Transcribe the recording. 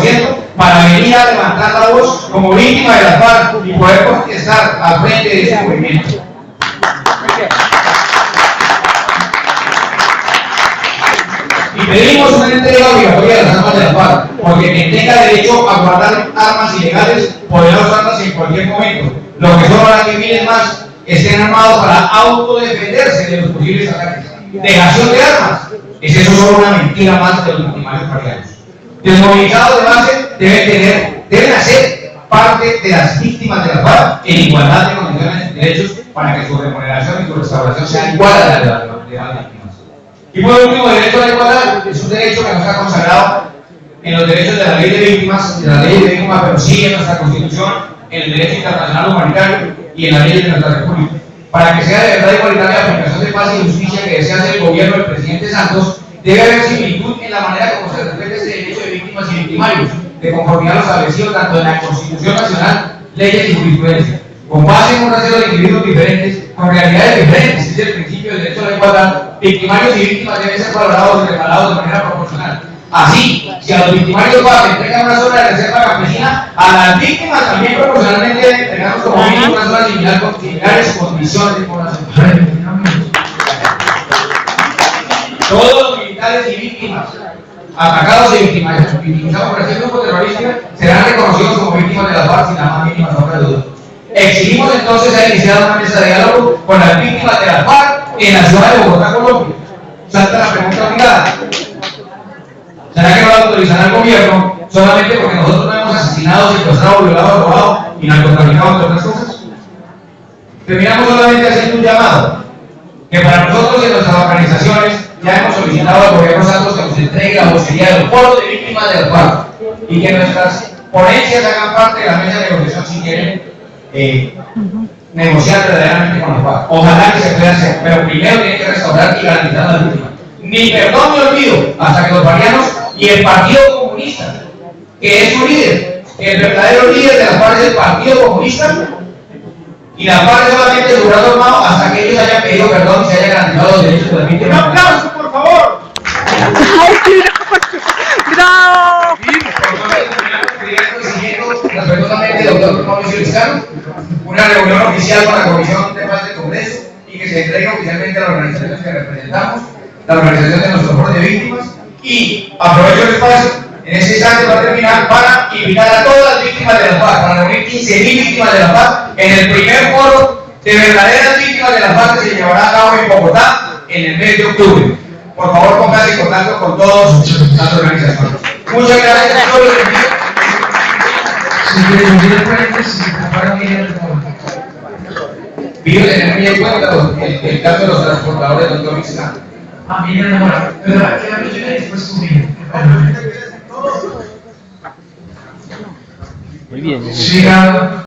100% para venir a levantar la voz como víctima de la FARC y poder contestar al frente de este movimiento. Y pedimos una entrega obligatoria de las armas de la FARC, porque quien tenga derecho a guardar armas ilegales podrá usarlas en cualquier momento. Lo que son ahora que miren más estén armados para autodefenderse de los posibles ataques. Dejación de armas, es eso solo una mentira más de los victimarios parianos. Desmovilizados de base deben hacer parte de las víctimas de la FARC en igualdad de condiciones y derechos para que su remuneración y su restauración sea igual a la de las víctimas. Y por último, el derecho a la igualdad es un derecho que no está consagrado en los derechos de la ley de víctimas, pero sí en nuestra Constitución, en el derecho internacional humanitario y en la ley de nuestra República. Para que sea de verdad igualitaria la aplicación de paz y justicia que desea hacer el gobierno del presidente Santos, debe haber similitud en la manera como se respeta este derecho de víctimas y victimarios, de conformidad a lo establecido tanto en la Constitución Nacional, leyes y jurisprudencia. Con base en una serie de individuos diferentes, con realidades diferentes, es el principio del derecho a la igualdad, victimarios y víctimas deben ser valorados y reparados de manera proporcional. Así, si a los victimarios FARC entregan una zona de reserva campesina, a las víctimas también proporcionalmente deben entregarnos como mínimo una zona similar con similares condiciones de población. Todos los militares y víctimas atacados y victimizados por este grupo terrorista serán reconocidos como víctimas de la FARC sin la más mínima sombra de duda. Exigimos entonces a iniciar una mesa de diálogo con las víctimas de la FARC en la ciudad de Bogotá, Colombia. Salta la pregunta obligada. ¿Será que no la autorizará el gobierno solamente porque nosotros no hemos asesinado, secuestrado, violado, robado y narcotraficado entre otras cosas? Terminamos solamente haciendo un llamado, que para nosotros y en nuestras organizaciones ya hemos solicitado al gobierno Santos que nos entregue la vocería de los pueblos de víctimas de la FARC y que nuestras ponencias hagan parte de la mesa de negociación si quieren negociar verdaderamente con la FARC. Ojalá que se pueda hacer, pero primero tiene que restaurar y garantizar a las víctimas. Ni perdón ni olvido hasta que los parianos y el Partido Comunista, que es su líder, el verdadero líder de la FARC es el Partido Comunista, y la FARC solamente su brazo armado hasta que ellos hayan pedido perdón y se hayan garantizado los derechos de la víctima. ¡Un aplauso, por favor! ¡Bravo! Respetuosamente, doctor Mauricio Lizcano, una reunión oficial con la Comisión de Paz del Congreso y que se entregue oficialmente a las organizaciones que representamos, la organización de nuestros foros de víctimas, y aprovecho el espacio en este instante para terminar para invitar a todas las víctimas de la FARC, para reunir 15.000 víctimas de la FARC en el primer foro de verdaderas víctimas de la FARC que se llevará a cabo en Bogotá en el mes de octubre. Por favor, pónganse en contacto con todas las organizaciones. Muchas gracias a todos. Pido tener muy en cuenta el caso de los transportadores, doctor Lizcano. A mí me enamora, pero aquí la noche después subir. Muy bien. Siga.